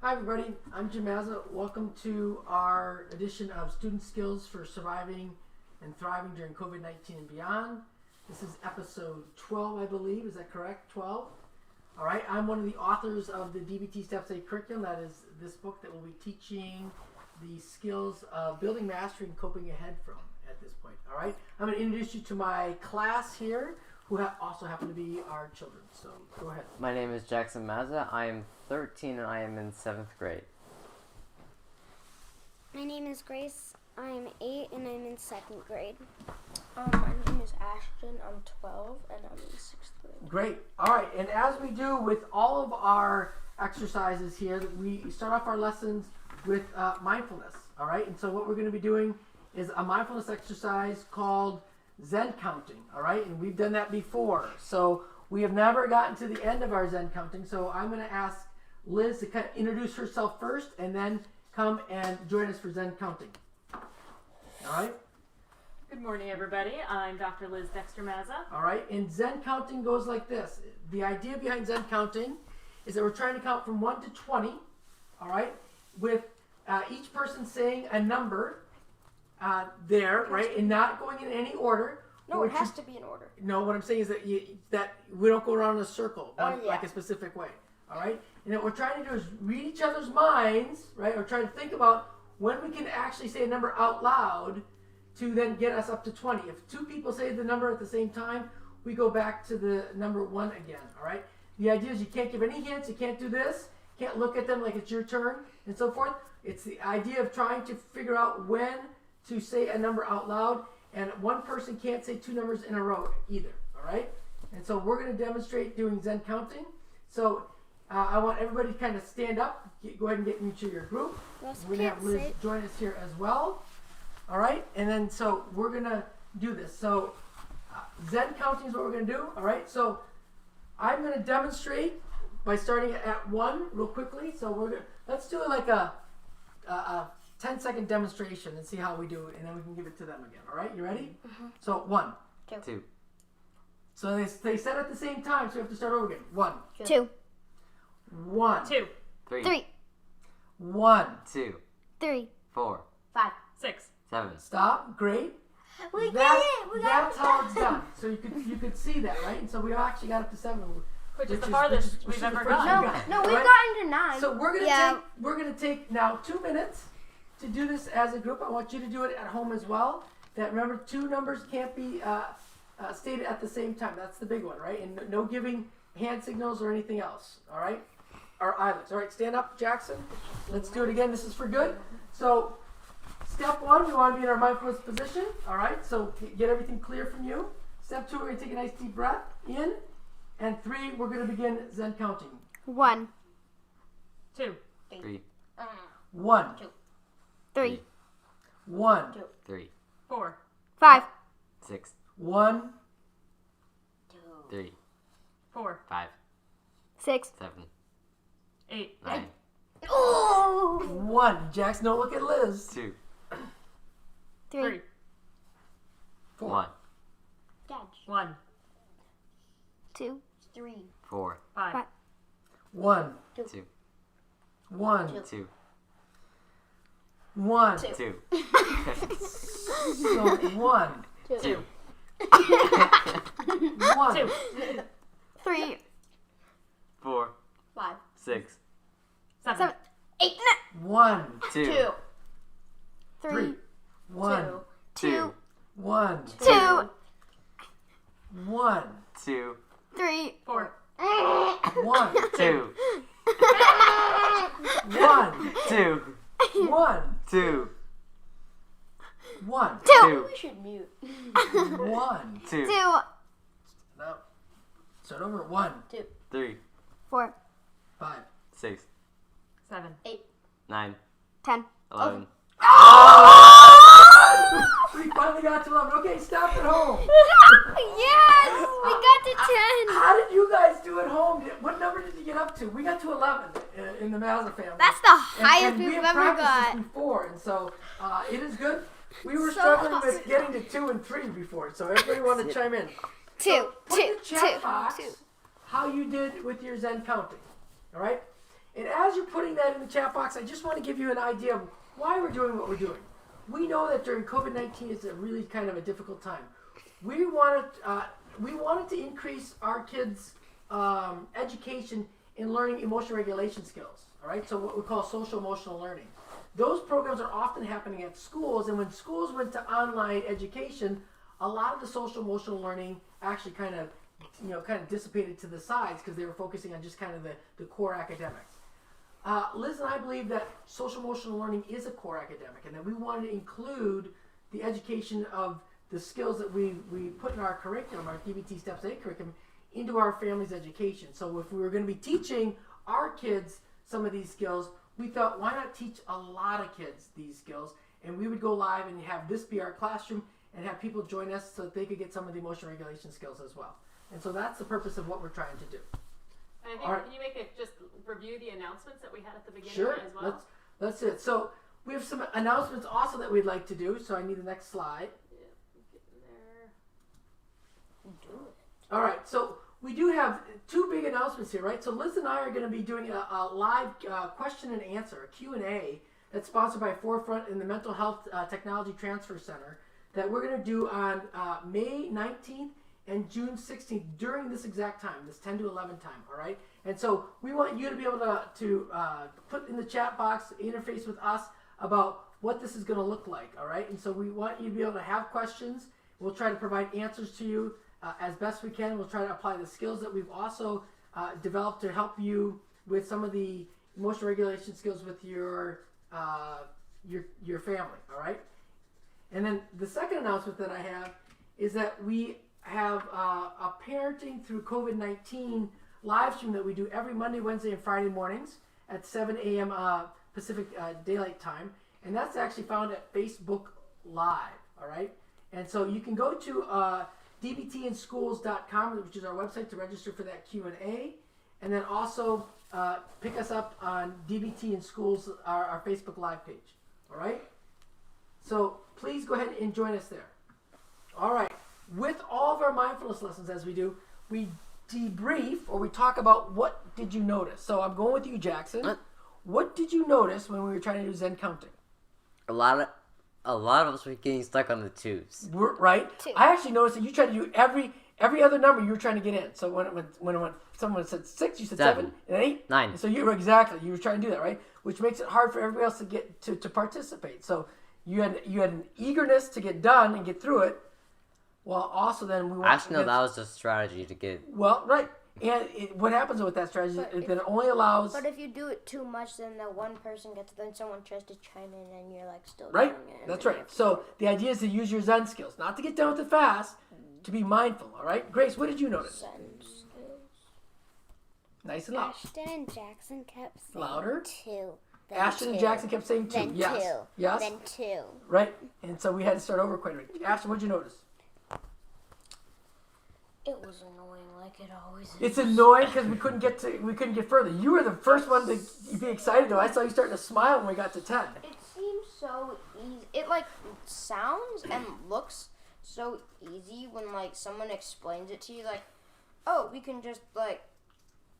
Hi everybody, I'm Dexter-Mazza. Welcome to our edition of Student Skills for Surviving and Thriving During COVID-19 and Beyond. This is episode 12, I believe. Is that correct? 12? All right, I'm one of the authors of the DBT STEPS-A curriculum. That is this book that will be teaching the skills of building mastery and coping ahead from at this point. All right, I'm going to introduce you to my class here, who also happen to be our children. So go ahead. My name is Dexter-Mazza. I am 13 and I am in 7th grade. My name is Grace. I'm 8 and I'm in 2nd grade. My name is Ashton. I'm 12 and I'm in 6th grade. Great. All right, and as we do with all of our exercises here, we start off our lessons with mindfulness. All right, and so what we're going to be doing is a mindfulness exercise called Zen counting. All right, and we've done that before. So we have never gotten to the end of our Zen counting. So I'm going to ask Liz to kind of introduce herself first and then come and join us for Zen counting. All right? Good morning, everybody. I'm Dr. Liz Dexter-Mazza. All right, and Zen counting goes like this. The idea behind Zen counting is that we're trying to count from 1 to 20, all right, with each person saying a number there, right, and not going in any order. No, it has to be in order. No, what I'm saying is that that we don't go around in a circle, yeah. like a specific way, all right? And what we're trying to do is read each other's minds, right, or try to think about when we can actually say a number out loud to then get us up to 20. If two people say the number at the same time, we go back to the number 1 again, all right? The idea is you can't give any hints, you can't do this, can't look at them like it's your turn, and so forth. It's the idea of trying to figure out when to say a number out loud, and one person can't say 2 numbers in a row either, all right? And so we're going to demonstrate doing Zen counting. So I want everybody to kind of stand up, go ahead and get into your group. We're going to have Liz join us here as well. All right, and then so we're gonna do this. So Zen counting is what we're gonna do. All right, so I'm gonna demonstrate by starting at 1 real quickly. So let's do like a 10-second demonstration and see how we do it, and then we can give it to them again. All right, you ready? Mm-hmm. So 1, 2, so they said at the same time, so we have to start over again. 1, 2, 1, 2, 3, 1, 2, 3, 4, 5. 6. 7. Stop. Great. We did it! That's how it's done. So you could see that, right? And so we actually got up to 7. Which is the farthest we've ever gone. No, we've Right? gotten to 9. So we're gonna take now 2 minutes to do this as a group. I want you to do it at home as well. That remember, 2 numbers can't be stated at the same time. That's the big one, right? And no giving hand signals or anything else. All right, or eyelids. All right, stand up, Jackson. Let's do it again. This is for good. So step 1, we want to be in our mindfulness position. All right, so get everything clear from you. Step 2, we're going to take a nice deep breath in. And 3, we're going to begin Zen counting. 1, 2, 3, 1, 3, 1, 3, 4, 5, 6, 1, 3, 4, 5, 6. 7, 8, 9, Oh! 1. Jackson, don't look at Liz. 2, 3. 4. 1, 1, 2. 4, 5, 1, 2, 1, 2, 1. 2, So 1, 2, 1, 2, 3, 4, 5, 6, 7, 8, 1, 2, 3, 1, 2, 1, 2, 1, 2, 3, 4, 1, 2, 1, 2, 1, 2, 1, 2, We should mute. 1. 2, 2, No. Start over. 1, 3, 4, 5. 6, 7, 9, 10. 11. We finally got to 11. Okay, stop at home. Yes! We got to 10. How did you guys do at home? What number did you get up to? We got to 11 in the Mazza family. That's the highest and we've we have ever practiced got. this before, and so it is good. We were So struggling awesome. with getting to 2 and 3 before, so everybody want to chime in. 2, Put in the chat box 2. how you did with your Zen counting, all right? And as you're putting that in the chat box, I just want to give you an idea of why we're doing what we're doing. We know that during COVID-19 it's a really kind of a difficult time. We wanted to increase our kids' education in learning emotional regulation skills. All right, so what we call social emotional learning. Those programs are often happening at schools, and when schools went to online education, a lot of the social emotional learning actually kind of dissipated to the sides because they were focusing on just kind of the core academics. Liz and I believe that social emotional learning is a core academic, and that we wanted to include the education of the skills that we put in our curriculum, our DBT STEPS-A curriculum, into our family's education. So if we were going to be teaching our kids some of these skills, we thought, why not teach a lot of kids these skills? And we would go live and have this be our classroom and have people join us so that they could get some of the emotional regulation skills as well. And so that's the purpose of what we're trying to do. And I think, Right. can you make it just review the announcements that we had at the beginning Sure, as well? that's it. So we have some announcements also that we'd like to do. So I need the next slide. Yeah, getting there. Do it. All right, so we do have two big announcements here, right? So Liz and I are going to be doing a live question and answer, a Q&A, that's sponsored by Forefront and the Mental Health Technology Transfer Center that we're going to do on May 19th and June 16th during this exact time, this 10 to 11 time, all right? And so we want you to be able to put in the chat box, interface with us about what this is going to look like, all right? And so we want you to be able to have questions. We'll try to provide answers to you as best we can. We'll try to apply the skills that we've also developed to help you with some of the emotional regulation skills with your family, all right? And then the second announcement that I have is that we have a parenting through COVID-19 live stream that we do every Monday, Wednesday, and Friday mornings at 7 a.m. Pacific Daylight Time. And that's actually found at Facebook Live, all right? And so you can go to dbtinschools.com, which is our website, to register for that Q&A. And then also pick us up on DBT in Schools, our Facebook Live page, all right? So please go ahead and join us there. All right. With all of our mindfulness lessons, as we do, we debrief or we talk about what did you notice. So I'm going with you, Jackson. What did you notice when we were trying to do Zen counting? A lot of us were getting stuck on the twos. Right? Two. I actually noticed that you tried to do every other number you were trying to get in. So when someone said 6, you said 7 and 8. 9. And so you were trying to do that, right? Which makes it hard for everybody else to get to participate. So you had an eagerness to get done and get through it. Well, also then we want Actually, no, that was a strategy to get. Well, right. And what happens with that strategy is that it only allows. But if you do it too much, then that one person gets, then someone tries to chime in, and you're like still Right? doing it. That's right. So the idea is to use your Zen skills, not to get done with it fast, to be mindful. All right, Grace, what did you notice? Zen skills. Nice and loud. Ashton and Jackson kept saying Louder. 2. Then Ashton 2. and Jackson kept saying 2. Then Yes. 2. Yes. Then 2. Right. And so we had to start over quite a bit. Ashton, what did you notice? It was annoying, like it always is. It's annoying because we couldn't get further. You were the first one to be excited though. I saw you starting to smile when we got to 10. It seems so easy. It like sounds and looks so easy when like someone explains it to you. Like, oh, we can just like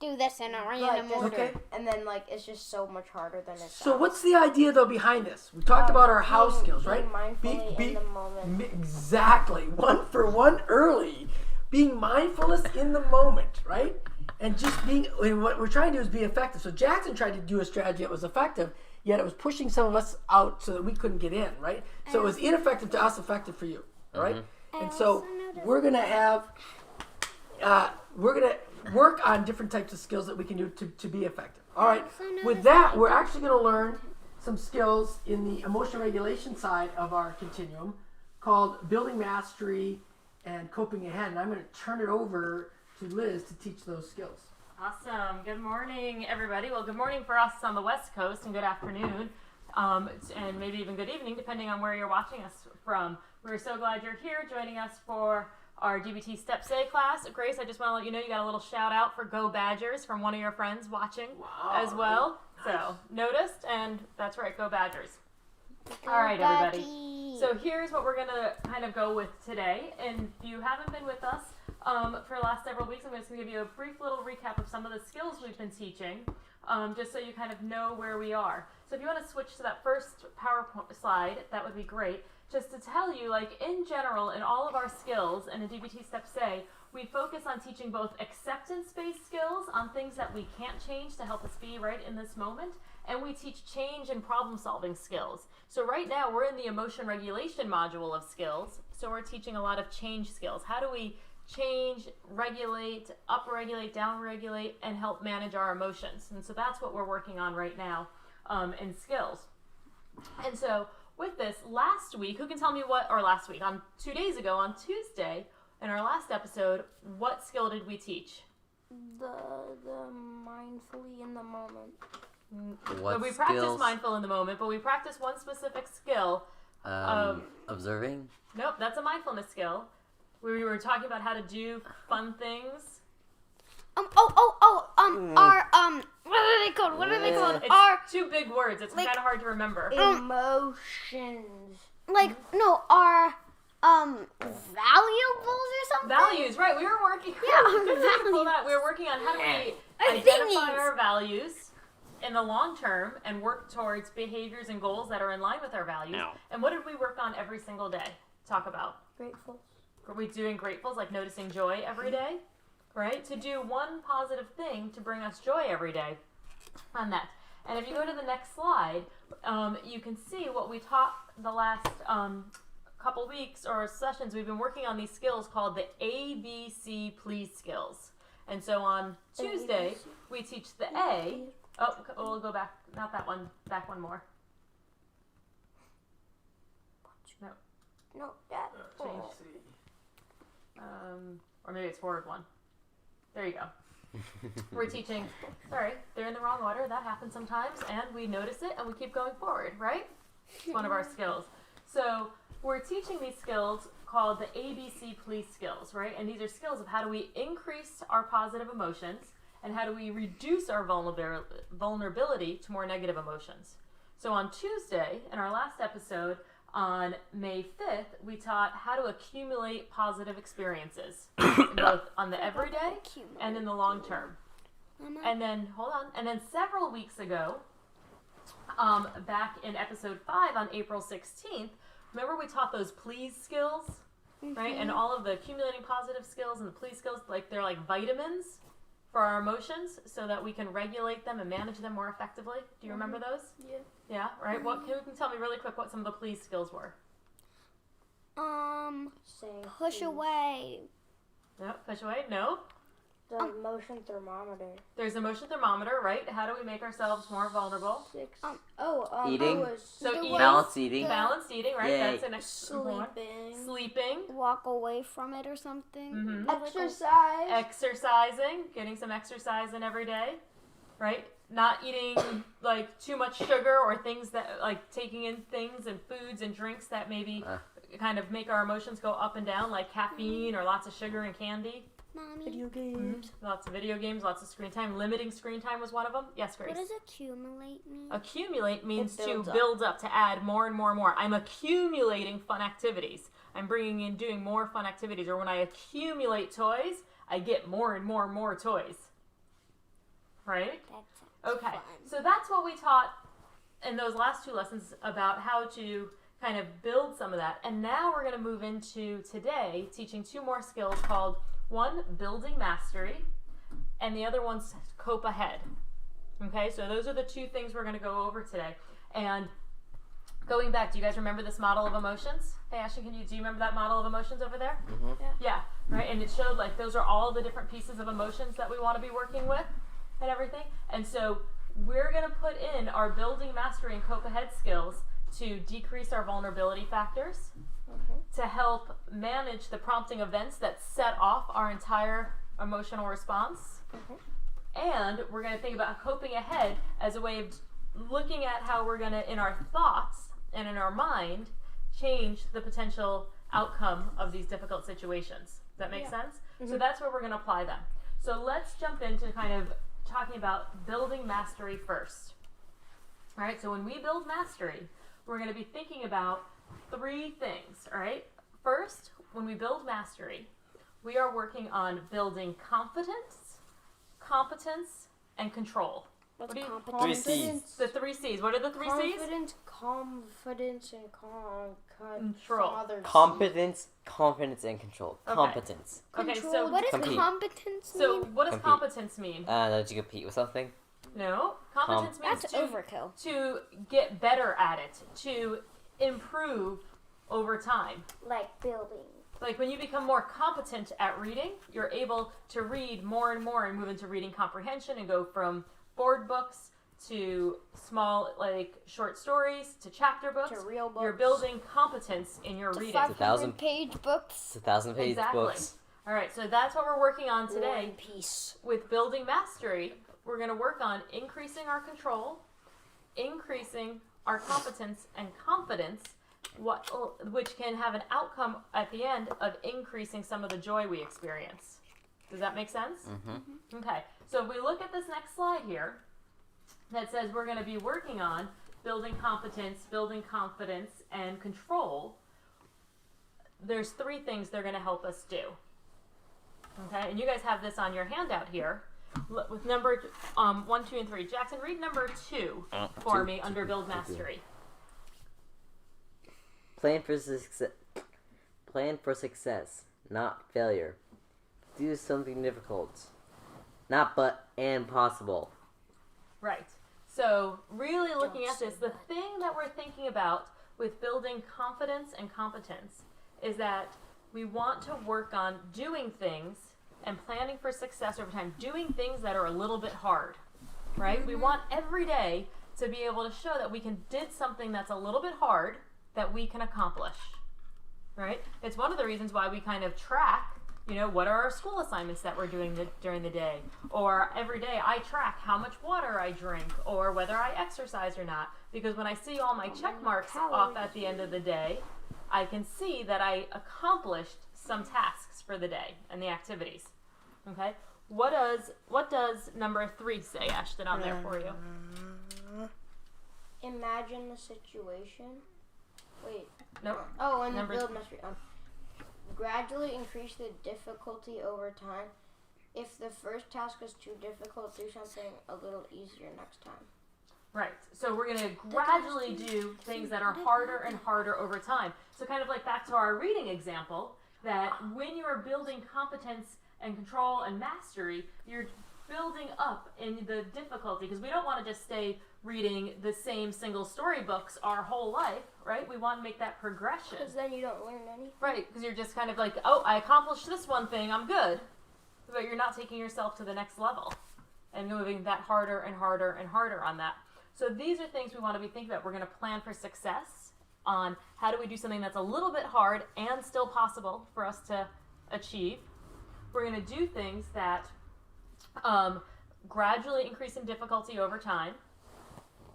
Do this in a like, random just- order. Okay. and then like it's just so much harder than it sounds. So what's the idea though behind this? We talked about our house skills, right? Being mindfully in the moment. Exactly. 1 for 1 early. Being mindfulness in the moment, right? And just being, and what we're trying to do is be effective. So Jackson tried to do a strategy that was effective, yet it was pushing some of us out so that we couldn't get in, right? So it was ineffective to us, effective for you, all right? And so we're gonna work on different types of skills that we can do to be effective. All right. With that, we're actually gonna learn some skills in the emotional regulation side of our continuum called building mastery and coping ahead. And I'm going to turn it over to Liz to teach those skills. Awesome. Good morning, everybody. Well, good morning for us on the West Coast, and good afternoon, and maybe even good evening, depending on where you're watching us from. We're so glad you're here joining us for our DBT STEPS-A class. Grace, I just want to let you know you got a little shout out for Go Badgers from one of your friends watching as well. Nice. So noticed, and that's right, Go Badgers. All right, everybody. So here's what we're going to kind of go with today. And if you haven't been with us for the last several weeks, I'm just going to give you a brief little recap of some of the skills we've been teaching just so you kind of know where we are. So if you want to switch to that first PowerPoint slide, that would be great. Just to tell you, like in general, in all of our skills and in DBT STEPS-A, we focus on teaching both acceptance-based skills on things that we can't change to help us be right in this moment, and we teach change and problem-solving skills. So right now, we're in the emotion regulation module of skills, so we're teaching a lot of change skills. How do we change, regulate, upregulate, downregulate, and help manage our emotions? And so that's what we're working on right now in skills. And so with this, last week, who can tell me on 2 days ago, on Tuesday, in our last episode, what skill did we teach? The mindfully in the moment. What we skills? practiced mindful in the moment, but we practiced one specific skill. Observing? Nope, that's a mindfulness skill. We were talking about how to do fun things. What are they called? It's two big words. It's kind of hard to remember. Emotions. Valuables or something? Values, right? We were working. Values. We were working on how do we identify our values in the long term and work towards behaviors and goals that are in line with our values. And what did we work on every single day? Talk about. Grateful. Are we doing gratefuls, like noticing joy every day? Right? To do one positive thing to bring us joy every day on that. And if you go to the next slide, you can see what we taught the last couple weeks or sessions. We've been working on these skills called the ABC Please skills. And so on Tuesday, we teach the A. Oh, we'll go back. Not that one. Back one more. No, that. Change C. Or maybe it's forward one. There you go. We're teaching, sorry, they're in the wrong order. That happens sometimes, and we notice it, and we keep going forward, right? It's one of our skills. So we're teaching these skills called the ABC Please skills, right? And these are skills of how do we increase our positive emotions, and how do we reduce our vulnerability to more negative emotions. So on Tuesday, in our last episode, on May 5th, we taught how to accumulate positive experiences, both on the everyday and in the long term. And then, several weeks ago, back in episode 5 on April 16th, remember we taught those please skills, right? And all of the accumulating positive skills and the please skills, like they're like vitamins for our emotions so that we can regulate them and manage them more effectively. Do you remember those? Yeah. Yeah, right? Who can tell me really quick what some of the please skills were? Push away. No, push away? No. The emotion thermometer. There's emotion thermometer, right? How do we make ourselves more vulnerable? Eating. So Balanced eating. Balanced eating, right? Yay. That's an extra one. Sleeping. Walk away from it or something. Mm-hmm. Exercise. Exercising. Getting some exercise in every day, right? Not eating like too much sugar or things that like taking in things and foods and drinks that maybe kind of make our emotions go up and down, like caffeine or lots of sugar and candy. Mommy. Video games. Lots of video games, lots of screen time. Limiting screen time was one of them. Yes, Grace. What does accumulate mean? Accumulate means to builds build up, to add more and more and more. I'm accumulating fun activities. I'm bringing in doing more fun activities. Or when I accumulate toys, I get more and more and more toys. Right? Okay. Fun. So that's what we taught in those last two lessons about how to kind of build some of that. And now we're going to move into today teaching two more skills called one, building mastery, and the other one's cope ahead. Okay, so those are the two things we're going to go over today. And going back, do you guys remember this model of emotions? Hey, Ashley, do you remember that model of emotions over there? Mm-hmm. Yeah, right, and it showed like those are all the different pieces of emotions that we want to be working with and everything. And so we're going to put in our building mastery and cope ahead skills to decrease our vulnerability factors, to help manage the prompting events that set off our entire emotional response. And we're going to think about coping ahead as a way of looking at how we're going to, in our thoughts and in our mind, change the potential outcome of these difficult situations. Does that make sense? So that's where we're going to apply them. So let's jump into kind of talking about building mastery first. All right, so when we build mastery, we're going to be thinking about three things, all right? First, when we build mastery, we are working on building confidence, competence, and control. What's do you- competence? 3 C's. The 3 C's. What are the 3 C's? Confidence, and Control. Competence, confidence, and control. Okay. Competence. Okay, Control. so What does Compete. competence mean? so what does Compete. competence mean? That you compete with something. No, competence means That's to overkill. get better at it, to improve over time. Like building. Like when you become more competent at reading, you're able to read more and more and move into reading comprehension and go from board books to small, like short stories to chapter books. To real books. You're building competence in your To reading. 500-page books. It's 1,000-page Exactly. books. All right, so that's what we're working on today. One Piece. With building mastery, we're going to work on increasing our control, increasing our competence and confidence, which can have an outcome at the end of increasing some of the joy we experience. Does that make sense? Mm-hmm. Okay, so if we look at this next slide here, that says we're going to be working on building competence, building confidence, and control. There's 3 things they're going to help us do. Okay, and you guys have this on your handout here with number 1, 2, and 3. Jackson, read number 2 for me under Build Mastery. Plan for success, not failure. Do something difficult, not but and possible. Right. So really looking at this, the thing that we're thinking about with building confidence and competence is that we want to work on doing things and planning for success over time, doing things that are a little bit hard, right? We want every day to be able to show that we did something that's a little bit hard that we can accomplish, right? It's one of the reasons why we kind of track, what are our school assignments that we're doing during the day? Or every day I track how much water I drink or whether I exercise or not. Because when I see all my check marks off at the end of the day, I can see that I accomplished some tasks for the day and the activities. Okay? What does number 3 say, Ashton, on there for you? Imagine the situation. Wait. Nope. Oh, and Number the build mastery. Gradually increase the difficulty over time. If the first task is too difficult, do something a little easier next time. Right. So we're going to gradually do things that are harder and harder over time. So kind of like back to our reading example, that when you're building competence and control and mastery, you're building up in the difficulty, because we don't want to just stay reading the same single story books our whole life, right? We want to make that progression. Because then you don't learn anything. Right, because you're just kind of like, oh, I accomplished this one thing, I'm good. But you're not taking yourself to the next level and moving that harder and harder and harder on that. So these are things we want to be thinking about. We're going to plan for success on how do we do something that's a little bit hard and still possible for us to achieve. We're going to do things that gradually increase in difficulty over time,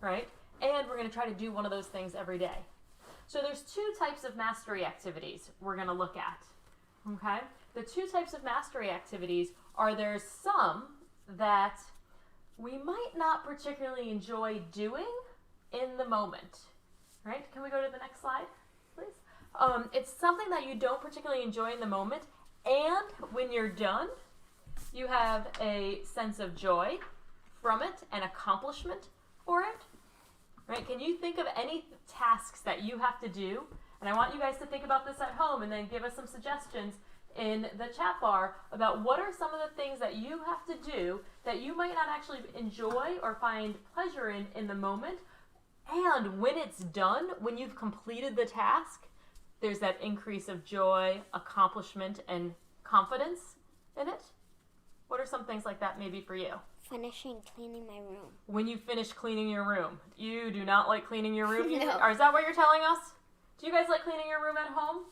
right? And we're going to try to do one of those things every day. So there's 2 types of mastery activities we're going to look at, okay? The 2 types of mastery activities are there's some that we might not particularly enjoy doing in the moment, right? Can we go to the next slide, please? It's something that you don't particularly enjoy in the moment, and when you're done, you have a sense of joy from it and accomplishment for it, right? Can you think of any tasks that you have to do? And I want you guys to think about this at home and then give us some suggestions in the chat bar about what are some of the things that you have to do that you might not actually enjoy or find pleasure in the moment. And when it's done, when you've completed the task, there's that increase of joy, accomplishment, and confidence in it. What are some things like that maybe for you? Finishing cleaning my room. When you finish cleaning your room. You do not like cleaning your room? No. Or is that what you're telling us? Do you guys like cleaning your room at home?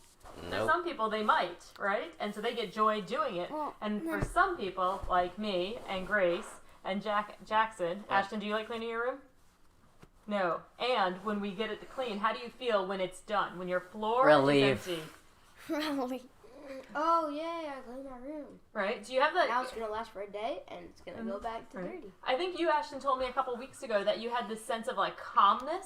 For Nope. some people, they might, right? And so they get joy doing it. Well, And no. for some people, like me and Grace and Jackson, Ashton, do you like cleaning your room? No. And when we get it to clean, how do you feel when it's done? When your floor Relief. is empty, Really? Oh, yay, I cleaned my room. right? Do you have that? Now it's going to last for a day, and it's going to go back to Right. dirty. I think you, Ashton, told me a couple weeks ago that you had this sense of like calmness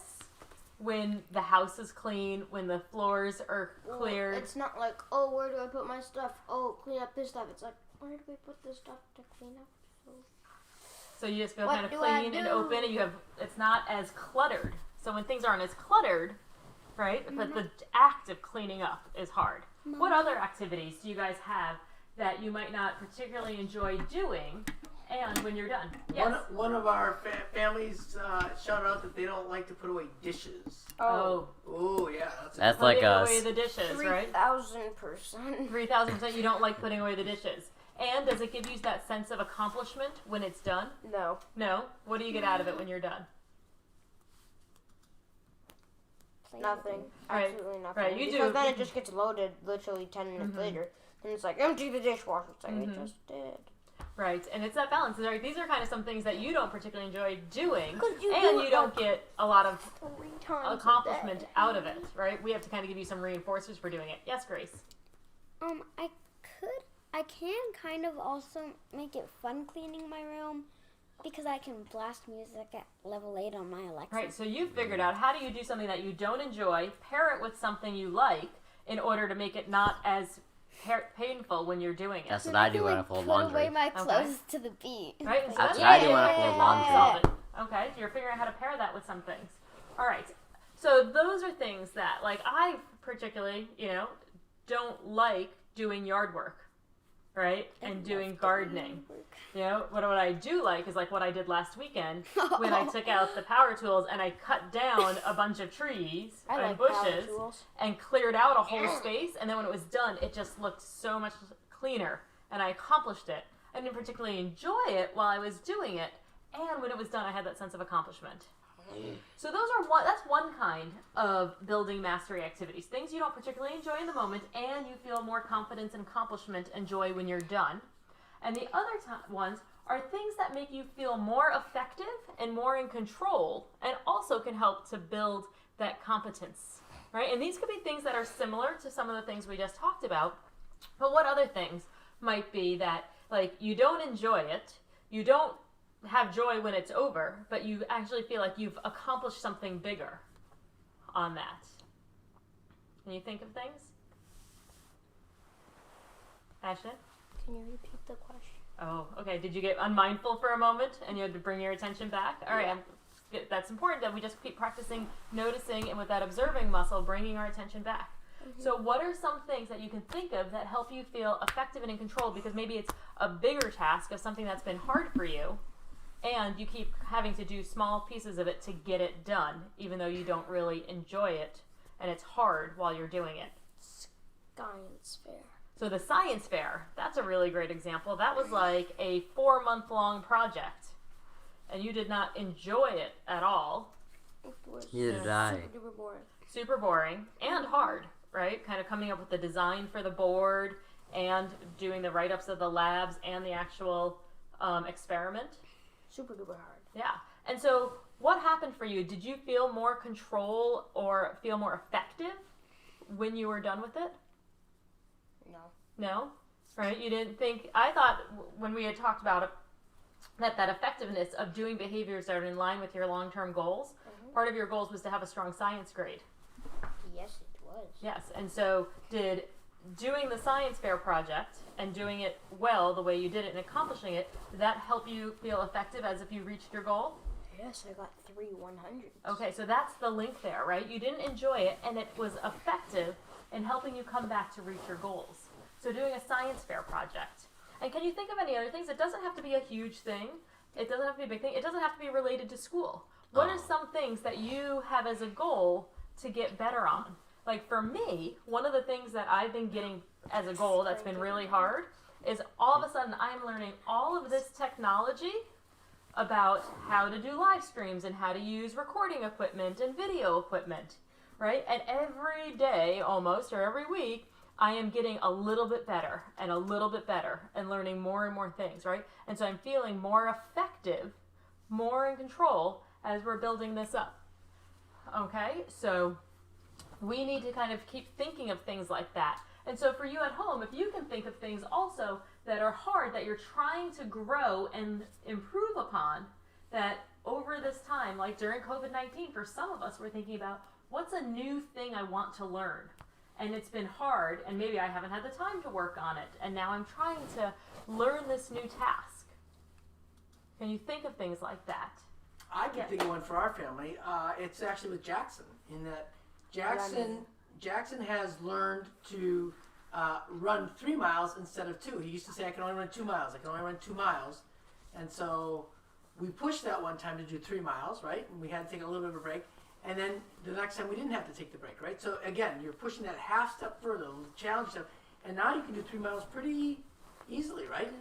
when the house is clean, when the floors are Well, cleared. it's not like, oh, where do I put my stuff? Oh, clean up this stuff. It's like, where do we put this stuff to clean up? So you just feel What kind of do I clean and do? open, and it's not as cluttered. So when things aren't as cluttered, right? But the act of cleaning up is hard. What other activities do you guys have that you might not particularly enjoy doing, and when you're done? Yes. One of our families shouted out that they don't like to put away dishes. Oh, Oh yeah, That's putting like us. away the dishes, right? 3,000%. 3,000%. You don't like putting away the dishes. And does it give you that sense of accomplishment when it's done? No. No. What do you get out of it when you're done? Nothing. Right. Absolutely nothing. Right, you do- Because then it just gets loaded literally 10 minutes later. And it's like, empty the dishwasher. It's like, I just did. Right, and it's that balance. Right? These are kind of some things that you don't particularly enjoy doing, 'Cause you and do you it don't get a lot of 3 times a accomplishment day. out of it, right? We have to kind of give you some reinforcers for doing it. Yes, Grace? I can kind of also make it fun cleaning my room because I can blast music at level 8 on my Alexa. Right, so you've figured out how do you do something that you don't enjoy, pair it with something you like in order to make it not as painful when you're doing it. That's what Then I do can, when I like, fold put laundry. away my clothes to the beat. Right? And so That's what I do when I fold problem laundry. solving. Okay, so you're figuring out how to pair that with some things. All right, so those are things that, like, I particularly, don't like doing yard work, right? And doing gardening. What I do like is like what I did last weekend when I took out the power tools and I cut down a bunch of trees I and like power bushes tools. and cleared out a whole space. And then when it was done, it just looked so much cleaner and I accomplished it. I didn't particularly enjoy it while I was doing it. And when it was done, I had that sense of accomplishment. So that's one kind of building mastery activities. Things you don't particularly enjoy in the moment and you feel more confidence and accomplishment and joy when you're done. And the other ones are things that make you feel more effective and more in control and also can help to build that competence, right? And these could be things that are similar to some of the things we just talked about, but what other things might be that, like, you don't enjoy it, you don't have joy when it's over, but you actually feel like you've accomplished something bigger on that. Can you think of things? Ashley? Can you repeat the question? Oh, okay. Did you get unmindful for a moment and you had to bring your attention back? All right. That's important that we just keep practicing noticing and with that observing muscle, bringing our attention back. So what are some things that you can think of that help you feel effective and in control? Because maybe it's a bigger task of something that's been hard for you and you keep having to do small pieces of it to get it done, even though you don't really enjoy it and it's hard while you're doing it. Science fair. So the science fair, that's a really great example. That was like a 4-month-long project, and you did not enjoy it at all. It was Neither did I. super duper boring. Super boring and hard, right? Kind of coming up with the design for the board and doing the write-ups of the labs and the actual experiment. Super duper hard. Yeah. And so what happened for you? Did you feel more control or feel more effective when you were done with it? No. No? Right? You didn't think... I thought when we had talked about it, that effectiveness of doing behaviors that are in line with your long-term goals, part of your goals was to have a strong science grade. Yes, it was. Yes. And so did doing the science fair project and doing it well the way you did it and accomplishing it, did that help you feel effective as if you reached your goal? Yes, I got 3 100s. Okay, so that's the link there, right? You didn't enjoy it and it was effective in helping you come back to reach your goals. So doing a science fair project. And can you think of any other things? It doesn't have to be a huge thing. It doesn't have to be a big thing. It doesn't have to be related to school. What are some things that you have as a goal to get better on? Like for me, one of the things that I've been getting as a goal that's been really hard is all of a sudden I'm learning all of this technology about how to do live streams and how to use recording equipment and video equipment, right? And every day almost, or every week, I am getting a little bit better and a little bit better and learning more and more things, right? And so I'm feeling more effective, more in control as we're building this up. Okay, so we need to kind of keep thinking of things like that. And so for you at home, if you can think of things also that are hard, that you're trying to grow and improve upon, that over this time, like during COVID-19, for some of us, we're thinking about what's a new thing I want to learn? And it's been hard, and maybe I haven't had the time to work on it, and now I'm trying to learn this new task. Can you think of things like that? I can think of one for our family. It's actually with Jackson, in that Jackson has learned to run 3 miles instead of 2. He used to say, I can only run 2 miles. I can only run 2 miles. And so we pushed that one time to do 3 miles, right? And we had to take a little bit of a break. And then the next time we didn't have to take the break, right? So again, you're pushing that half step further, challenge step. And now you can do 3 miles pretty easily, right?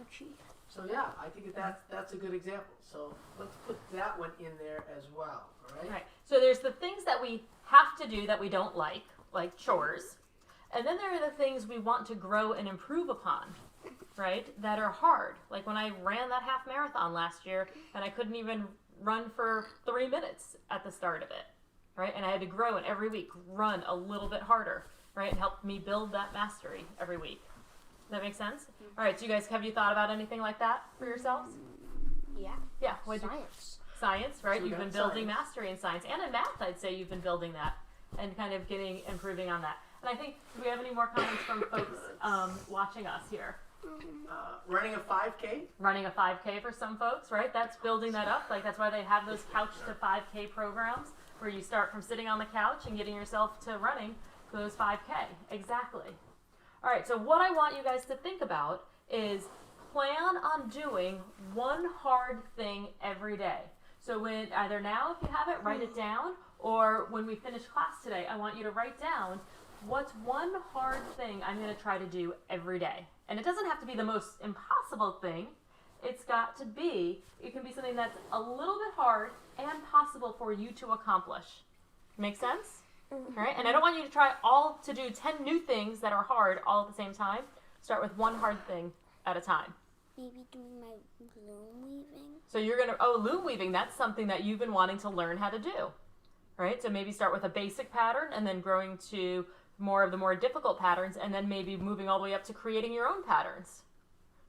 So yeah, I think that's a good example. So let's put that one in there as well, all right? Right. So there's the things that we have to do that we don't like chores. And then there are the things we want to grow and improve upon, right? That are hard. Like when I ran that half marathon last year and I couldn't even run for 3 minutes at the start of it, right? And I had to grow and every week run a little bit harder, right? And help me build that mastery every week. Does that make sense? All right, so you guys, have you thought about anything like that for yourselves? Yeah. Yeah. Science. Right? So You've been building mastery in science. And in math, I'd say you've been building that and kind of improving on that. And I think, do we have any more comments from folks watching us here? Running a 5K? Running a 5K for some folks, right? That's building that up. Like, that's why they have those couch to 5K programs where you start from sitting on the couch and getting yourself to running for those 5K. Exactly. All right, so what I want you guys to think about is plan on doing one hard thing every day. So when either now, if you have it, write it down, or when we finish class today, I want you to write down what's one hard thing I'm going to try to do every day. And it doesn't have to be the most impossible thing. It's got to be, it can be something that's a little bit hard and possible for you to accomplish. Make sense? All right, and I don't want you to try to do 10 new things that are hard all at the same time. Start with one hard thing at a time. Maybe doing my loom weaving. So you're going to, loom weaving, that's something that you've been wanting to learn how to do, right? So maybe start with a basic pattern and then growing to more of the more difficult patterns and then maybe moving all the way up to creating your own patterns,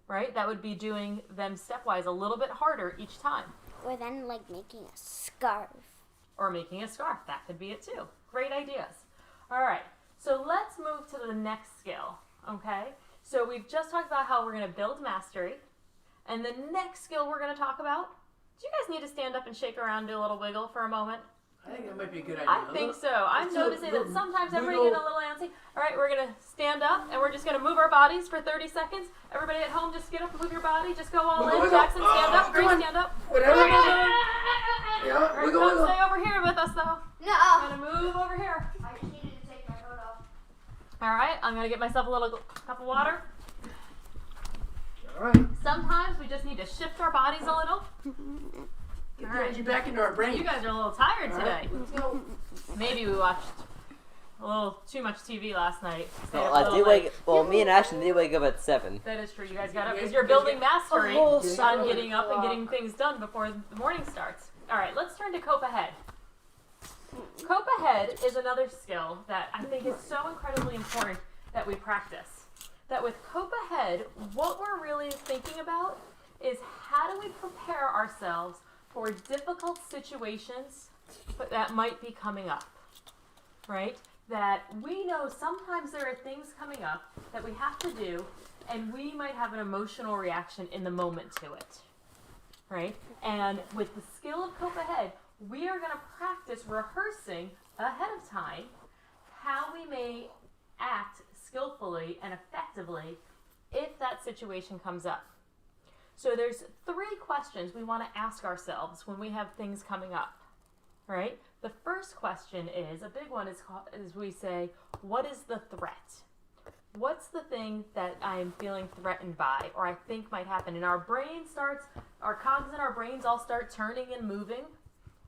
right? That would be doing them stepwise a little bit harder each time. Or then like making a scarf. Or making a scarf, that could be it too. Great ideas. All right, so let's move to the next skill, okay? So we've just talked about how we're going to build mastery. And the next skill we're going to talk about, do you guys need to stand up and shake around, do a little wiggle for a moment? I think that might be a good idea. I think so. I'm noticing that sometimes everybody get a little antsy. All right, we're going to stand up and we're just going to move our bodies for 30 seconds. Everybody at home, just get up and move your body. Just go all in. Jackson, stand up. Grace, stand up. Whatever. All right, don't stay over here with us, though. No. I'm going to move over here. I just needed to take my coat off. All right, I'm going to get myself a little cup of water. All right. Sometimes we just need to shift our bodies a little. Get the energy back into our brain. You guys are a little tired All today. right, let's go. Maybe we watched a little too much TV last night. Stayed up a I little did late. me and Ashton did wake up at 7. That is true. You guys got up because you're building mastery Oh, on getting up and getting things done before the morning starts. All right, let's turn to cope ahead. Cope ahead is another skill that I think is so incredibly important that we practice. That with cope ahead, what we're really thinking about is how do we prepare ourselves for difficult situations that might be coming up, right? That we know sometimes there are things coming up that we have to do, and we might have an emotional reaction in the moment to it, right? And with the skill of cope ahead, we are going to practice rehearsing ahead of time how we may act skillfully and effectively if that situation comes up. So there's 3 questions we want to ask ourselves when we have things coming up, right? The first question is, a big one is we say, what is the threat? What's the thing that I'm feeling threatened by or I think might happen? And our cogs in our brains all start turning and moving,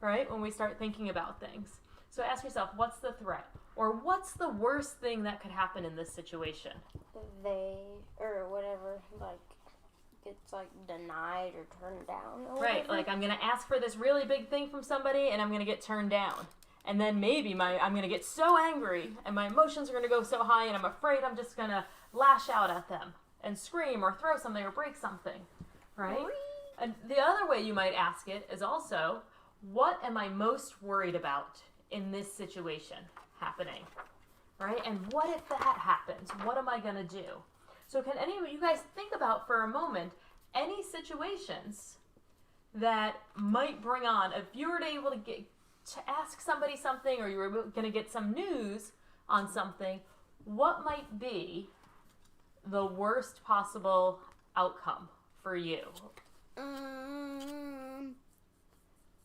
right? When we start thinking about things. So ask yourself, what's the threat? Or what's the worst thing that could happen in this situation? Or whatever, like, it's like denied or turned down or Right, whatever. like I'm going to ask for this really big thing from somebody and I'm going to get turned down. And then maybe I'm going to get so angry and my emotions are going to go so high and I'm afraid I'm just going to lash out at them and scream or throw something or break something, right? And the other way you might ask it is also, what am I most worried about in this situation happening, right? And what if that happens? What am I going to do? So can any of you guys think about for a moment any situations that might bring on, if you were able to ask somebody something, or you were going to get some news on something, what might be the worst possible outcome for you?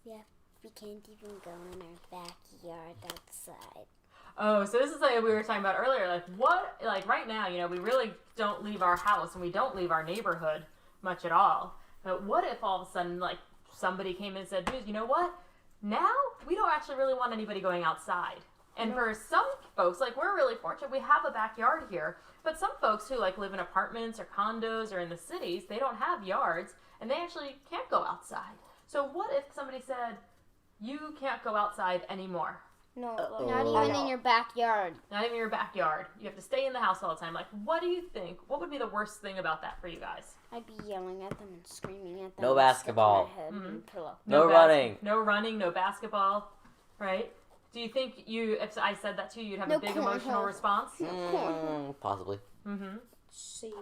Yeah, we can't even go in our backyard outside. Oh, so this is like we were talking about earlier. Like right now, we really don't leave our house and we don't leave our neighborhood much at all. But what if all of a sudden, like, somebody came in and said, "Dude, you know what? Now we don't actually really want anybody going outside." And for some folks, like, we're really fortunate, we have a backyard here. But some folks who like live in apartments or condos or in the cities, they don't have yards and they actually can't go outside. So what if somebody said, "You can't go outside anymore"? No, Not even in your backyard. Not even your backyard. You have to stay in the house all the time. Like, what do you think? What would be the worst thing about that for you guys? I'd be yelling at them and screaming at them. No and basketball. sticking my head in the pillow. No running. No running, no basketball, right? Do you think if I said that to you, you'd have No a big cornhole. emotional response? Possibly. Mm-hmm. C.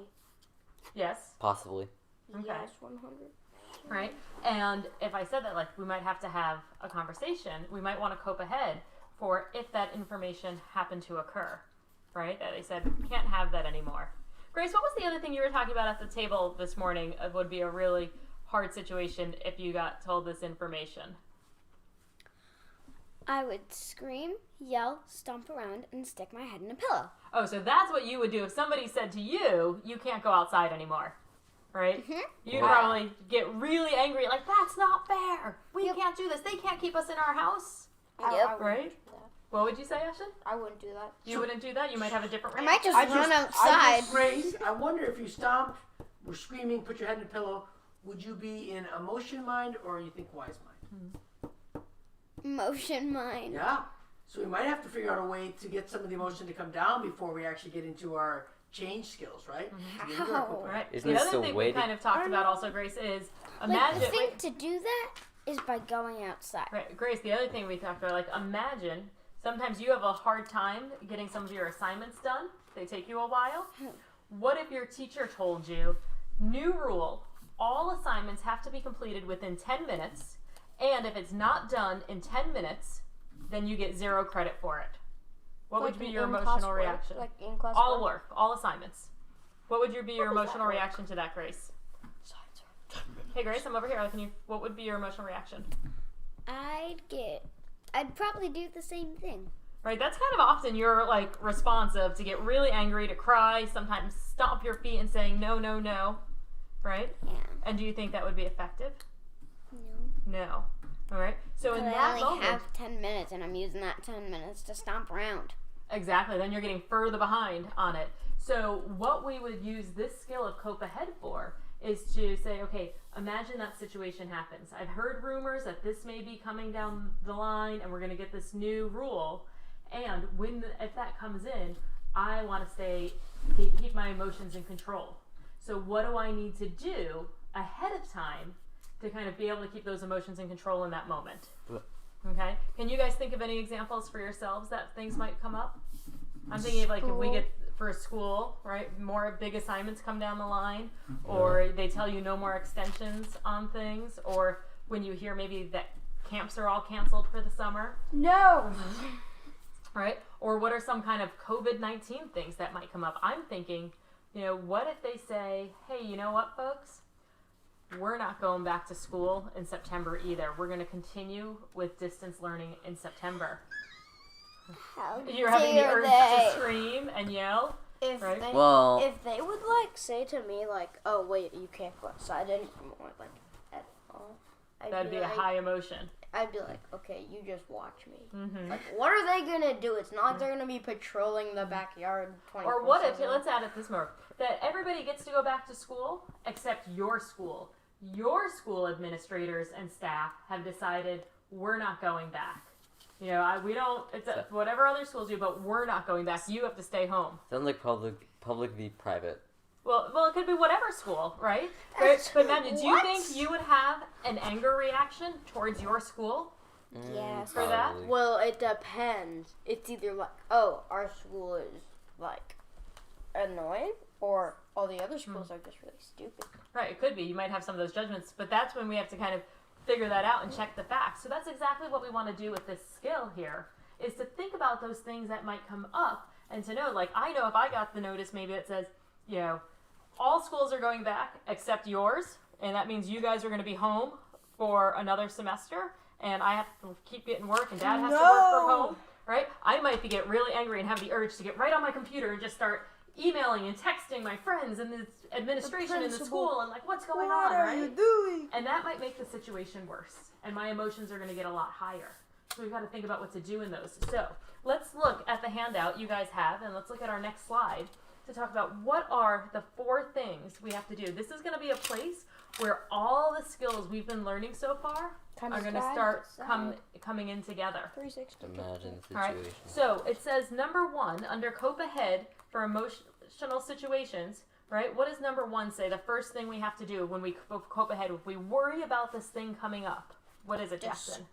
Yes. Possibly. Okay. Yes, 100. Right? And if I said that, like, we might have to have a conversation. We might want to cope ahead for if that information happened to occur, right? That they said, can't have that anymore. Grace, what was the other thing you were talking about at the table this morning? It would be a really hard situation if you got told this information. I would scream, yell, stomp around, and stick my head in a pillow. Oh, so that's what you would do if somebody said to you, you can't go outside anymore, right? Mhm. You'd probably get really angry, like, that's not fair. We can't do this. They can't keep us in our house. Yep. Right? What would you say, Ashton? I wouldn't do that. You wouldn't do that? You might have a different I reaction. might just run outside. Grace, I wonder if you stomp, were screaming, put your head in a pillow, would you be in emotion mind or you think wise mind? Emotion mind. Yeah. So we might have to figure out a way to get some of the emotion to come down before we actually get into our change skills, right? Get into our All right. Isn't The this other the thing way we to- kind of talked about also, Grace, is Like, imagine. the thing to do that is by going outside. Right, Grace, the other thing we talked about, like, imagine sometimes you have a hard time getting some of your assignments done. They take you a while. What if your teacher told you, new rule, all assignments have to be completed within 10 minutes, and if it's not done in 10 minutes, then you get 0 credit for it? What would be your emotional reaction? Like in class All work, all assignments. What would be your emotional reaction to that, Grace? Hey, Grace, I'm over here. What would be your emotional reaction? I'd probably do the same thing. Right, that's kind of often your, like, response of to get really angry, to cry, sometimes stomp your feet and saying no, no, no, right? Yeah. And do you think that would be effective? No. No. All right. So in But that I only moment, have 10 minutes, and I'm using that 10 minutes to stomp around. exactly, then you're getting further behind on it. So what we would use this skill of cope ahead for is to say, okay, imagine that situation happens. I've heard rumors that this may be coming down the line and we're going to get this new rule. And if that comes in, I want to keep my emotions in control. So what do I need to do ahead of time to kind of be able to keep those emotions in control in that moment? Okay? Can you guys think of any examples for yourselves that things might come up? I'm thinking of, like, if we get for school, right, more big assignments come down the line, or they tell you no more extensions on things, or when you hear maybe that camps are all canceled for the summer. No. Right? Or what are some kind of COVID-19 things that might come up? I'm thinking, what if they say, hey, you know what, folks? We're not going back to school in September either. We're going to continue with distance learning in September. How You're having the dare urge they? to scream and yell. If Right. they Well, if they would like say to me like, "Oh wait, you can't go outside anymore," like at all, That'd be a high emotion. I'd be like, "Okay, you just watch me." Mm-hmm. Like, what are they gonna do? It's not like they're gonna be patrolling the backyard 24/7. Or what if, let's add it this more, that everybody gets to go back to school except your school. Your school administrators and staff have decided we're not going back. We don't, whatever other schools do, but we're not going back. You have to stay home. sounds like public v private. Well, it could be whatever school, right? But imagine, do you think you would have an anger reaction towards your school? Yes. For that? Probably. Well, it depends. It's either like, oh, our school is like annoying, or all the other schools are just really stupid. Right, it could be. You might have some of those judgments, but that's when we have to kind of figure that out and check the facts. So that's exactly what we want to do with this skill here, is to think about those things that might come up and to know, like, I know if I got the notice maybe that says, you know, all schools are going back except yours, and that means you guys are going to be home for another semester, and I have to keep getting work, and Dad has to work from home, right? I might get really angry and have the urge to get right on my computer and just start emailing and texting my friends and the administration in the school and like, what's going on, right? What are you doing? And that might make the situation worse, and my emotions are going to get a lot higher. So we've got to think about what to do in those. So let's look at the handout you guys have, and let's look at our next slide to talk about what are the 4 things we have to do. This is going to be a place where all the skills we've been learning so far are going to start coming in together. 360. Imagine the situation. All right. So it says number 1 under cope ahead for emotional situations. Right? What does number 1 say? The first thing we have to do when we cope ahead, if we worry about this thing coming up. What is it, Jackson?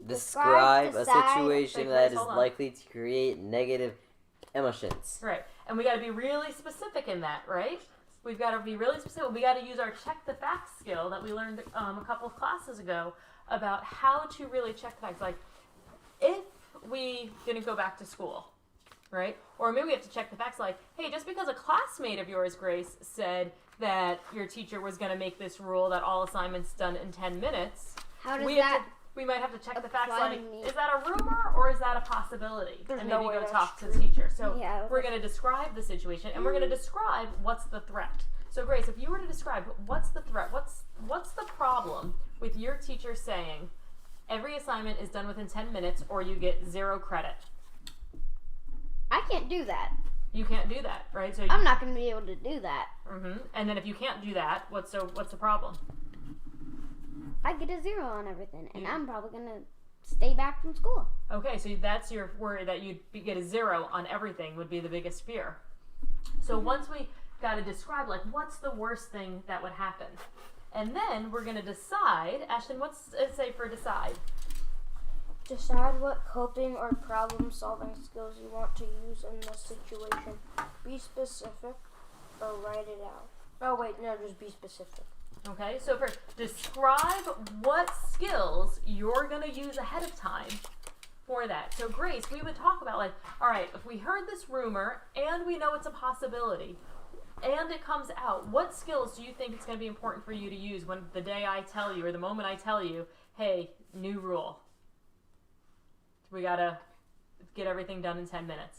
Describe a situation that is likely to create negative emotions. Right. And we got to be really specific in that, right? We've got to be really specific. We got to use our check the facts skill that we learned a couple of classes ago about how to really check the facts. Like, if we didn't go back to school, right? Or maybe we have to check the facts like, hey, just because a classmate of yours, Grace, said that your teacher was going to make this rule that all assignments done in 10 minutes. How does we might have to check the facts like, me? Is that a rumor or is that a possibility? There's and no maybe way go that's talk to true. the teacher. So Yeah. we're going to describe the situation and we're going to describe what's the threat. So Grace, if you were to describe what's the threat, what's the problem with your teacher saying every assignment is done within 10 minutes or you get 0 credit? I can't do that. You can't do that, right? So I'm not going to be able to do that. And then if you can't do that, what's the problem? I get a 0 on everything, and I'm probably going to stay back from school. Okay, so that's your worry, that you'd get a 0 on everything would be the biggest fear. So once we got to describe, like, what's the worst thing that would happen? And then we're going to decide. Ashton, what's it say for decide? Decide what coping or problem-solving skills you want to use in this situation. Be specific or write it out. Oh, wait, no, just be specific. Okay, so first, describe what skills you're going to use ahead of time for that. So Grace, we would talk about, like, all right, if we heard this rumor and we know it's a possibility and it comes out, what skills do you think it's going to be important for you to use when the day I tell you or the moment I tell you, hey, new rule. We got to get everything done in 10 minutes.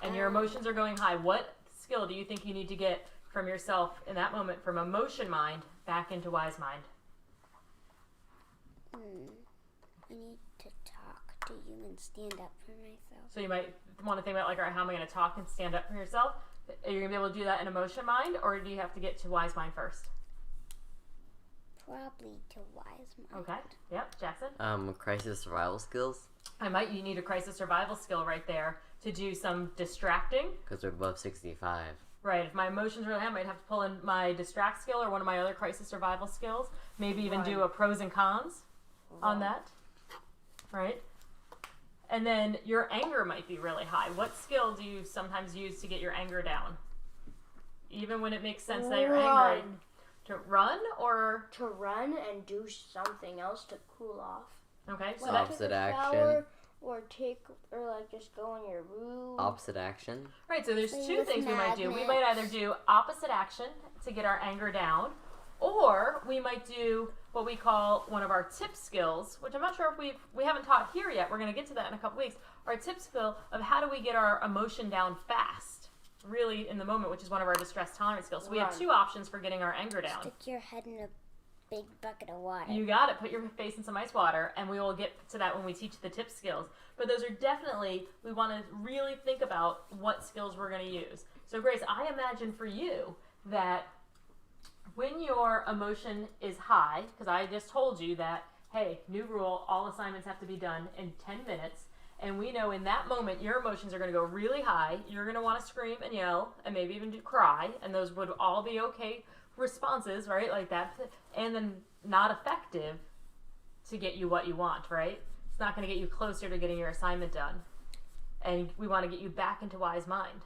And your emotions are going high. What skill do you think you need to get from yourself in that moment, from emotion mind back into wise mind? I need to talk to you and stand up for myself. So you might want to think about, like, all right, how am I going to talk and stand up for yourself? Are you going to be able to do that in emotion mind, or do you have to get to wise mind first? Probably to wise mind. Okay. Yep. Jackson? Crisis survival skills. You need a crisis survival skill right there to do some distracting. Because they're above 65. Right. If my emotions are really high, I might have to pull in my distract skill or one of my other crisis survival skills. Maybe even do a pros and cons on that. Right. And then your anger might be really high. What skill do you sometimes use to get your anger down? Even when it makes sense that you're angry. To run or? To run and do something else to cool off. Okay. So opposite action. Or just go in your room. Opposite action. Right, so there's 2 things we might do. We might either do opposite action to get our anger down, or we might do what we call one of our tip skills, which I'm not sure if we haven't taught here yet. We're going to get to that in a couple weeks. Our tip skill of how do we get our emotion down fast, really in the moment, which is one of our distress tolerance skills. So we have 2 options for getting our anger down. Stick your head in a big bucket of water. You got it. Put your face in some ice water, and we will get to that when we teach the tip skills. But those are definitely, we want to really think about what skills we're going to use. So Grace, I imagine for you that when your emotion is high, because I just told you that, hey, new rule, all assignments have to be done in 10 minutes. And we know in that moment, your emotions are going to go really high. You're going to want to scream and yell and maybe even cry. And those would all be okay responses, right? Like that. And then not effective to get you what you want, right? It's not going to get you closer to getting your assignment done. And we want to get you back into wise mind.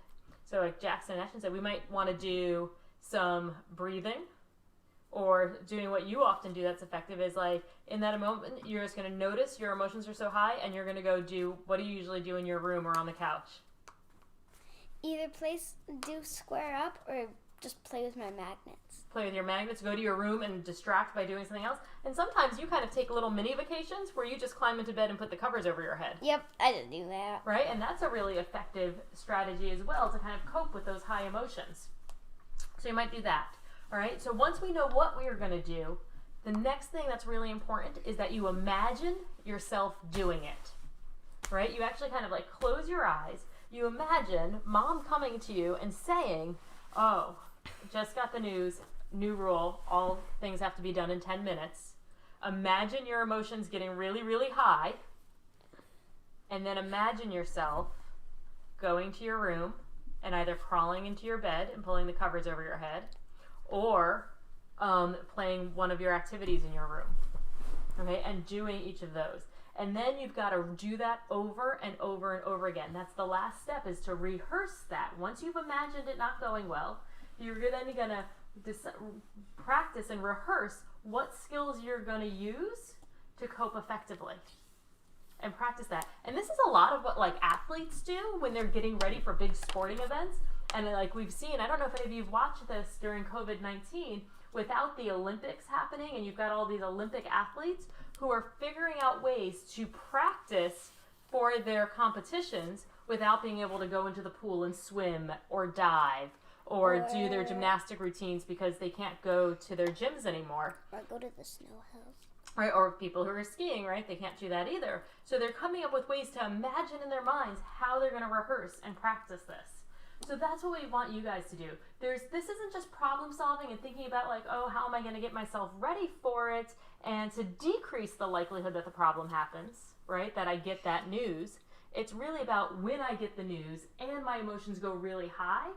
So like Jackson and Ashton said, we might want to do some breathing. Or doing what you often do that's effective is like in that moment, you're just going to notice your emotions are so high and you're going to go do, what do you usually do in your room or on the couch? Either do square up or just play with my magnets. Play with your magnets, go to your room and distract by doing something else. And sometimes you kind of take little mini vacations where you just climb into bed and put the covers over your head. Yep, I did do that. Right? And that's a really effective strategy as well to kind of cope with those high emotions. So you might do that. All right? So once we know what we are going to do, the next thing that's really important is that you imagine yourself doing it. Right? You actually kind of like close your eyes. You imagine mom coming to you and saying, oh, just got the news, new rule, all things have to be done in 10 minutes. Imagine your emotions getting really, really high. And then imagine yourself going to your room and either crawling into your bed and pulling the covers over your head or playing one of your activities in your room. Okay, and doing each of those. And then you've got to do that over and over and over again. That's the last step, is to rehearse that. Once you've imagined it not going well, you're then going to practice and rehearse what skills you're going to use to cope effectively. And practice that. And this is a lot of what like athletes do when they're getting ready for big sporting events. And like we've seen, I don't know if any of you've watched this during COVID-19, without the Olympics happening, and you've got all these Olympic athletes who are figuring out ways to practice for their competitions without being able to go into the pool and swim or dive or do their gymnastic routines because they can't go to their gyms anymore. Or go to the snow hills. Right, or people who are skiing, right? They can't do that either. So they're coming up with ways to imagine in their minds how they're going to rehearse and practice this. So that's what we want you guys to do. This isn't just problem solving and thinking about like, oh, how am I going to get myself ready for it and to decrease the likelihood that the problem happens, right? That I get that news. It's really about when I get the news and my emotions go really high,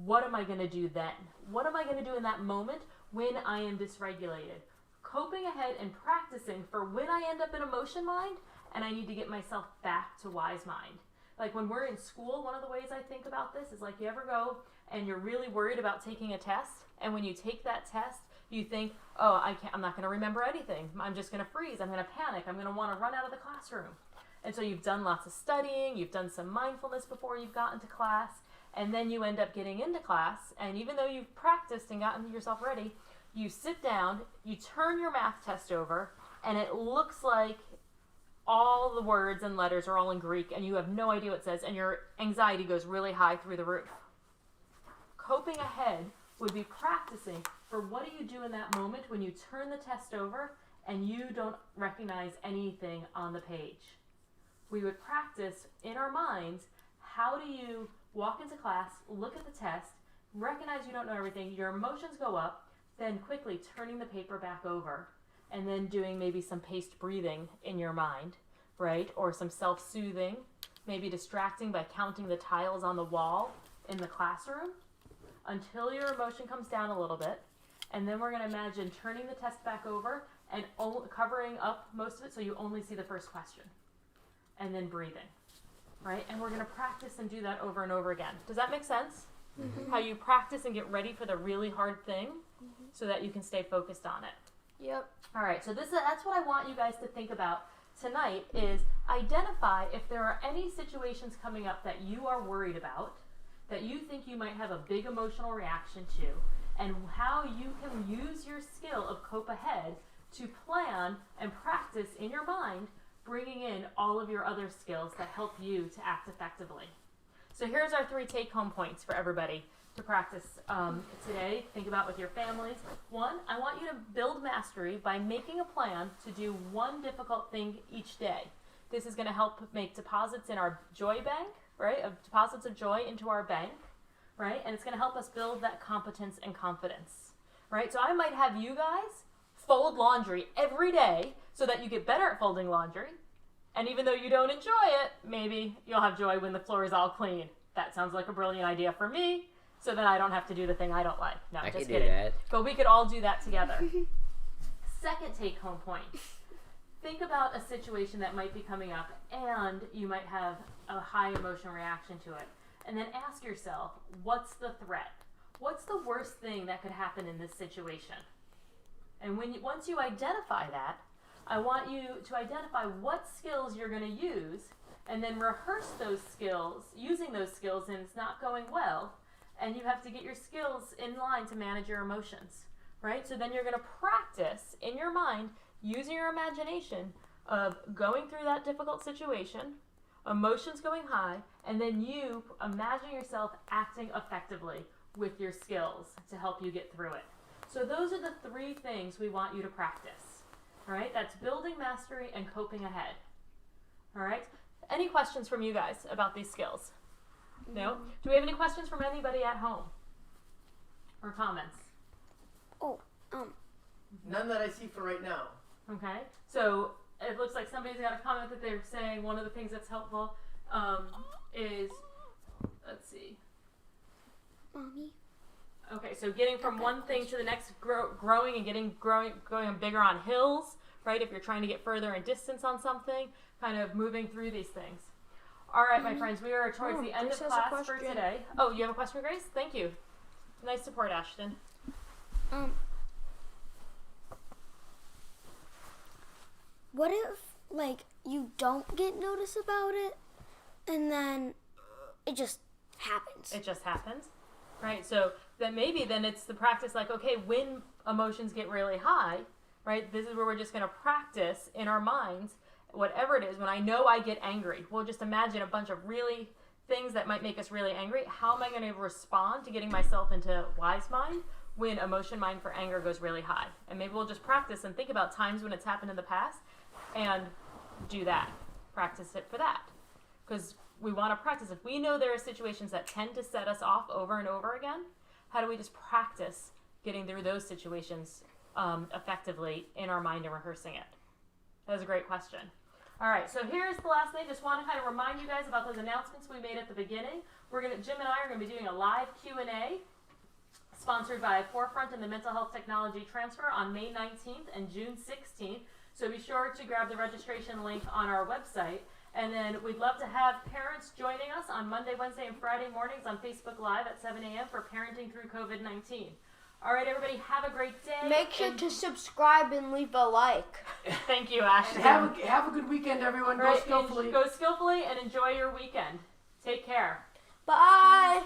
what am I going to do then? What am I going to do in that moment when I am dysregulated? Coping ahead and practicing for when I end up in emotion mind and I need to get myself back to wise mind. Like when we're in school, one of the ways I think about this is like you ever go and you're really worried about taking a test, and when you take that test, you think, oh, I'm not going to remember anything. I'm just going to freeze. I'm going to panic. I'm going to want to run out of the classroom. And so you've done lots of studying. You've done some mindfulness before you've gotten to class, and then you end up getting into class, and even though you've practiced and gotten yourself ready, you sit down, you turn your math test over, and it looks like all the words and letters are all in Greek and you have no idea what it says and your anxiety goes really high through the roof. Coping ahead would be practicing for what do you do in that moment when you turn the test over and you don't recognize anything on the page. We would practice in our minds, how do you walk into class, look at the test, recognize you don't know everything, your emotions go up, then quickly turning the paper back over and then doing maybe some paced breathing in your mind, right? Or some self-soothing, maybe distracting by counting the tiles on the wall in the classroom until your emotion comes down a little bit. And then we're going to imagine turning the test back over and covering up most of it so you only see the first question. And then breathing, right? And we're going to practice and do that over and over again. Does that make sense? Mm-hmm. How you practice and get ready for the really hard thing so that you can stay focused on it. Yep. All right, so that's what I want you guys to think about tonight is identify if there are any situations coming up that you are worried about, that you think you might have a big emotional reaction to, and how you can use your skill of cope ahead to plan and practice in your mind, bringing in all of your other skills that help you to act effectively. So here's our 3 take-home points for everybody to practice today. Think about with your families. 1, I want you to build mastery by making a plan to do one difficult thing each day. This is going to help make deposits in our joy bank, right? Deposits of joy into our bank, right? And it's going to help us build that competence and confidence, right? So I might have you guys fold laundry every day so that you get better at folding laundry. And even though you don't enjoy it, maybe you'll have joy when the floor is all clean. That sounds like a brilliant idea for me. So then I don't have to do the thing I don't like. No, I just could kidding. do that. But we could all do that together. Second take-home point. Think about a situation that might be coming up and you might have a high emotional reaction to it. And then ask yourself, what's the threat? what's the worst thing that could happen in this situation? And once you identify that, I want you to identify what skills you're going to use and then rehearse those skills, using those skills, and it's not going well. And you have to get your skills in line to manage your emotions, right? So then you're going to practice in your mind, using your imagination of going through that difficult situation, emotions going high, and then you imagine yourself acting effectively with your skills to help you get through it. So those are the 3 things we want you to practice. All right, that's building mastery and coping ahead. All right, any questions from you guys about these skills? No? Do we have any questions from anybody at home? Or comments? None that I see for right now. Okay, so it looks like somebody's got a comment that they're saying one of the things that's helpful is, let's see. Mommy. Okay, so getting from one thing to the next, growing and going bigger on hills, right? If you're trying to get further in distance on something, kind of moving through these things. All right, my friends, we are towards the end of class for today. Oh, you have a question, Grace? Thank you. Nice support, Ashton. What if, like, you don't get notice about it, and then it just happens? It just happens, right? So then maybe then it's the practice, like, okay, when emotions get really high, right, this is where we're just going to practice in our minds, whatever it is. When I know I get angry, we'll just imagine a bunch of really things that might make us really angry. How am I going to respond to getting myself into wise mind when emotion mind for anger goes really high? And maybe we'll just practice and think about times when it's happened in the past and do that. Practice it for that. Because we want to practice. If we know there are situations that tend to set us off over and over again, how do we just practice getting through those situations effectively in our mind and rehearsing it? That was a great question. All right, so here's the last thing. Just want to kind of remind you guys about those announcements we made at the beginning. Jim and I are going to be doing a live Q&A sponsored by Forefront and the Mental Health Technology Transfer on May 19th and June 16th. So be sure to grab the registration link on our website. And then we'd love to have parents joining us on Monday, Wednesday, and Friday mornings on Facebook Live at 7 a.m. for Parenting Through COVID-19. All right, everybody, have a great day. Make sure to subscribe and leave a like. Thank you, Ashton. And have a good weekend, everyone. Go skillfully. Go skillfully and enjoy your weekend. Take care. Bye.